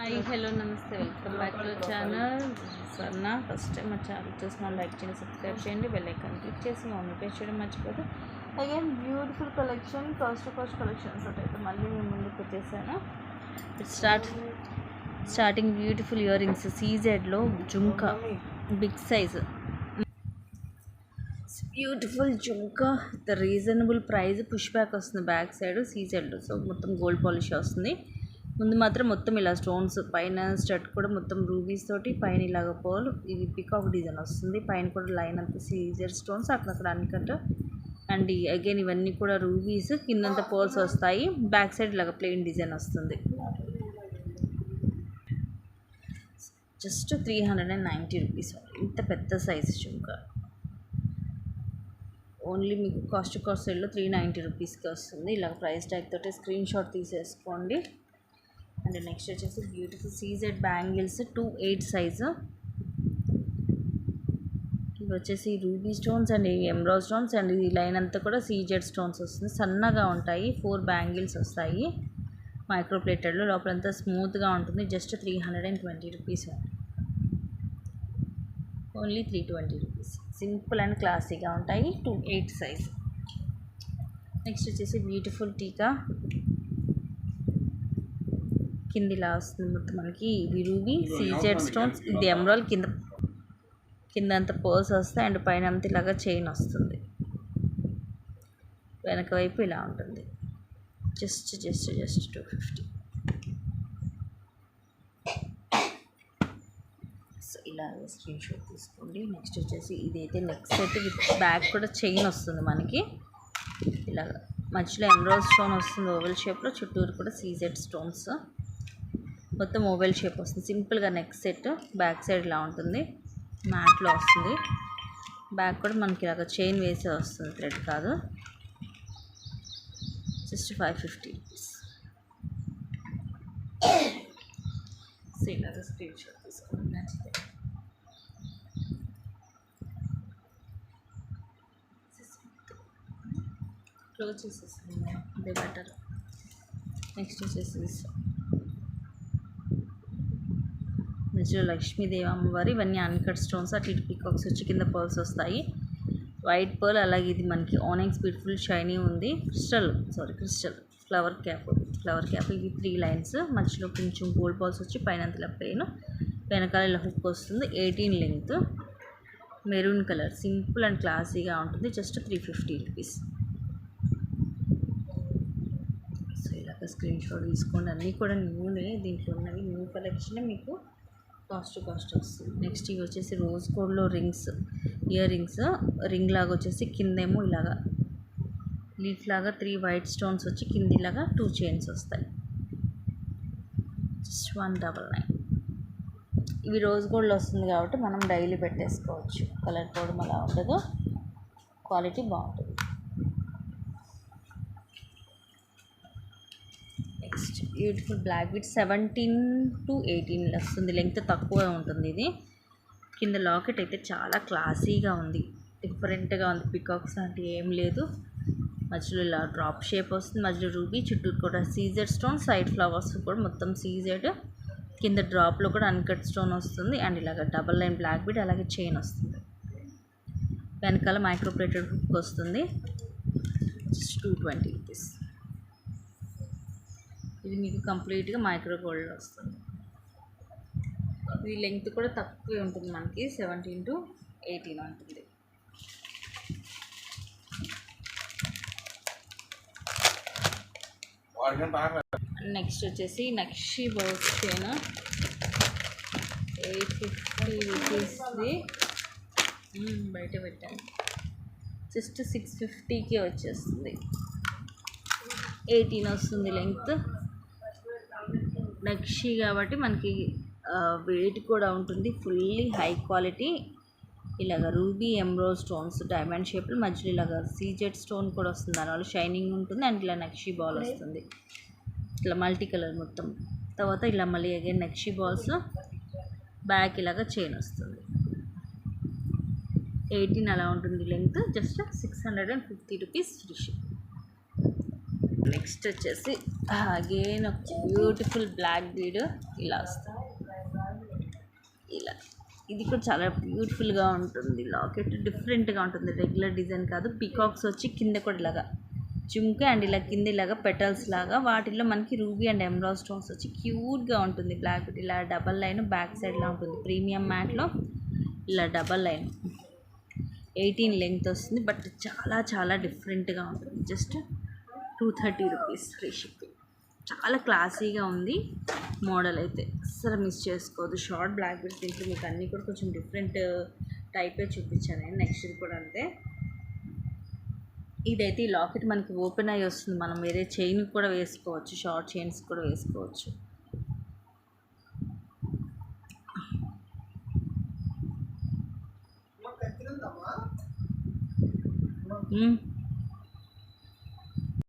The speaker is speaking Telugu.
హాయ్ హలో నమస్తే వెల్కమ్ బ్యాక్ టు ఛానల్ సర్నా. ఫస్ట్ టైం మా ఛానల్ చూసిన లైక్ చేయండి, సబ్స్క్రైబ్ చేయండి, బెల్ ఐకాన్ క్లిక్ చేసి నోటిఫికేషన్ చేయడం మర్చిపోతే. Again beautiful collection, cost to cost collections అయితే మళ్ళీ మేము ముందుకు వచ్చేసాను. స్టార్టింగ్ బ్యూటిఫుల్ ఇయర్ రింగ్స్ సీజెడ్లో jhumka big size beautiful jhumka with reasonable price. Push back వస్తుంది బ్యాక్ సైడ్ సీజెడ్, సో మొత్తం గోల్డ్ పాలిష్ వస్తుంది. ముందు మాత్రం మొత్తం ఇలా స్టోన్స్, పైన స్టడ్ కూడా మొత్తం రూబీస్ తోటి, పైన ఇలాగ పోల్ ఇది పికాక్ డిజైన్ వస్తుంది. పైన కూడా లైన్ అంతా సీజర్ స్టోన్స్ అక్కడక్కడ అన్నికంటే. అండ్ అగైన్ ఇవన్నీ కూడా రూబీస్, కిందంతా పోల్స్ వస్తాయి. బ్యాక్ సైడ్ ఇలాగ ప్లెయిన్ డిజైన్ వస్తుంది. Just 390 rupees. ఇంత పెద్ద సైజ్ జుంకా ఓన్లీ మీకు కాస్ట్ సైడ్లో 390 రూపీస్కి వస్తుంది. ఇలా ప్రైస్ ట్యాగ్ తోటి స్క్రీన్ షాట్ తీసేసుకోండి. అండ్ నెక్స్ట్ వచ్చేసి బ్యూటిఫుల్ సీజెడ్ బ్యాంగిల్స్ 2/8 సైజు. ఇవి వచ్చేసి ruby stones and emerald stones and ఈ లైన్ అంతా కూడా సీజెడ్ స్టోన్స్ వస్తుంది. సన్నగా ఉంటాయి. 4 బ్యాంగిల్స్ వస్తాయి మైక్రో ప్లేటెడ్లో. లోపలంతా స్మూత్గా ఉంటుంది. Just 320 rupees. Only 320 rupees. Simple and క్లాసీగా ఉంటాయి. 2/8 సైజ్. నెక్స్ట్ వచ్చేసి బ్యూటిఫుల్ టీకా కిందిలా వస్తుంది. మొత్తం మనకి ఇవి రూబీ సీజెడ్ స్టోన్స్, ఇది ఎమరాల్డ్. కింద అంతా పర్ల్స్ వస్తాయి అండ్ పైన అంతా ఇలాగా చైన్ వస్తుంది. వెనక వైపు ఇలా ఉంటుంది. జస్ట్ 250. సో ఇలా స్క్రీన్ షాట్ తీసుకోండి. నెక్స్ట్ వచ్చేసి ఇదైతే నెక్స్ట్ సెట్ విత్ బ్యాక్ కూడా చైన్ వస్తుంది మనకి. ఇలాగ మధ్యలో ఎమరాల్డ్ స్టోన్ వస్తుంది ఓవెల్ షేప్లో, చుట్టూరు కూడా సీజెడ్ స్టోన్స్, మొత్తం ఓవెల్ షేప్ వస్తుంది. సింపుల్గా నెక్ సెట్. బ్యాక్ సైడ్ ఇలా ఉంటుంది, మ్యాట్లో వస్తుంది. బ్యాక్ కూడా మనకి ఇలాగ చైన్ వేసే వస్తుంది, థ్రెడ్ కాదు. Just 550 rupees. సో ఇలాగ స్క్రీన్ షాట్ తీసుకోండి నచ్చితే. క్లోజ్ చేసేస్తుంది, అదే బెటర్. నెక్స్ట్ వచ్చేసి మధ్యలో లక్ష్మీదేవి అమ్మవారి, ఇవన్నీ అన్కట్ స్టోన్స్, అటు ఇటు పికాక్స్ వచ్చి కింద పర్ల్స్ వస్తాయి. White pearl. అలాగే ఇది మనకి ఆనెక్స్ బ్యూటిఫుల్ షైనీ ఉంది. Crystal flower cap. ఇవి 3 లైన్స్, మధ్యలో కొంచెం గోల్డ్ బాల్స్ వచ్చి పైన ఇలా ప్లెయిన్, వెనకాల ఇలా హుక్ వస్తుంది. 18 length, maroon colour. Simple and క్లాసీగా ఉంటుంది. Just 350 rupees. సో ఇలాగ స్క్రీన్ షాట్ తీసుకోండి. అన్నీ కూడా న్యూనే, దీంట్లో ఉన్నవి న్యూ కలెక్షన్, మీకు కాస్ట్ వస్తుంది. నెక్స్ట్ ఇవి వచ్చేసి రోజ్ గోల్డ్లో రింగ్స్, ఇయర్ రింగ్స్. రింగ్ లాగా వచ్చేసి కిందేమో ఇలాగా లీఫ్ లాగా 3 వైట్ స్టోన్స్ వచ్చి కింద ఇలాగా 2 చైన్స్ వస్తాయి. జస్ట్ 199. ఇవి రోజ్ గోల్డ్లో వస్తుంది కాబట్టి మనం డైలీ పెట్టేసుకోవచ్చు. కలర్ పోవడం అలా ఉండదు, క్వాలిటీ బాగుంటుంది. Next beautiful black with 17 to 18 వస్తుంది. లెంగ్త్ తక్కువ ఉంటుంది. ఇది కింద లాకెట్ అయితే చాలా క్లాసీగా ఉంది, డిఫరెంట్గా ఉంది. పికాక్స్ అంటే ఏం లేదు. మధ్యలో ఇలా డ్రాప్ షేప్ వస్తుంది. మధ్యలో రూబీ, చుట్టూరు కూడా సీజెడ్ స్టోన్, సైడ్ ఫ్లవర్స్ కూడా మొత్తం సీజెడ్. కింద డ్రాప్లో కూడా అన్కట్ స్టోన్ వస్తుంది. అండ్ ఇలాగ డబల్ లైన్ బ్లాక్ బీడ్, అలాగే చైన్ వస్తుంది. వెనకాల మైక్రోప్లేటెడ్ హుక్ వస్తుంది. Just 220 rupees. ఇది మీకు కంప్లీట్గా మైక్రో గోల్డ్ వస్తుంది. ఇది లెంగ్త్ కూడా తక్కువే ఉంటుంది మనకి, 17 to 18 ఉంటుంది. నెక్స్ట్ వచ్చేసి నక్షి బౌల్స్ చైన్ 850 రూపీస్ది. బయట పెట్టాను. జస్ట్ 650కి వచ్చేస్తుంది. 18 వస్తుంది లెంగ్త్. నక్షి కాబట్టి మనకి వెయిట్ కూడా ఉంటుంది. Fully high quality. ఇలాగ రూబీ ఎమరాల్డ్ స్టోన్స్ డైమండ్ షేప్లో, మధ్యలో ఇలాగ సీజెడ్ స్టోన్ కూడా వస్తుంది. దానివల్ల షైనింగ్ ఉంటుంది. అండ్ ఇలా నక్షి బాల్ వస్తుంది, ఇట్లా మల్టీ కలర్ మొత్తం. తర్వాత ఇలా మళ్ళీ అగైన్ నక్షి బాల్స్, బ్యాక్ ఇలాగ చైన్ వస్తుంది. 18 అలా ఉంటుంది length. Just 650 rupees free ship. Next వచ్చేసి అగైన్ ఒక బ్యూటిఫుల్ బ్లాక్ బీడ్ ఇలా వస్తుంది. ఇలా ఇది కూడా చాలా బ్యూటిఫుల్గా ఉంటుంది. లాకెట్ డిఫరెంట్గా ఉంటుంది, రెగ్యులర్ డిజైన్ కాదు. పీకాక్స్ వచ్చి కింద కూడా ఇలాగా జుమ్కా అండ్ ఇలా కింద ఇలాగా పెటల్స్ లాగా, వాటిల్లో మనకి రూబీ అండ్ ఎమరాల్డ్ స్టోన్స్ వచ్చి క్యూట్గా ఉంటుంది. బ్లాక్ బీడ్ ఇలా డబల్ లైన్ బ్యాక్ సైడ్లో ఉంటుంది. ప్రీమియం మ్యాట్లో ఇలా డబల్ లైన్ 18 లెంగ్త్ వస్తుంది. బట్ చాలా చాలా డిఫరెంట్గా ఉంటుంది. Just 230 rupees free shipping. చాలా క్లాసీగా ఉంది మోడల్ అయితే, అస్సలు మిస్ చేసుకోవద్దు. షార్ట్ బ్లాక్ బీడ్స్ దీంట్లో మీకు అన్నీ కూడా కొంచెం డిఫరెంట్ టైపే చూపించాను నేను. నెక్స్ట్ ఇది కూడా అంతే. ఇదైతే ఈ లాకెట్ మనకి ఓపెన్ అయ్యి వస్తుంది. మనం వేరే చైన్ కూడా వేసుకోవచ్చు, షార్ట్ చైన్స్ కూడా వేసుకోవచ్చు.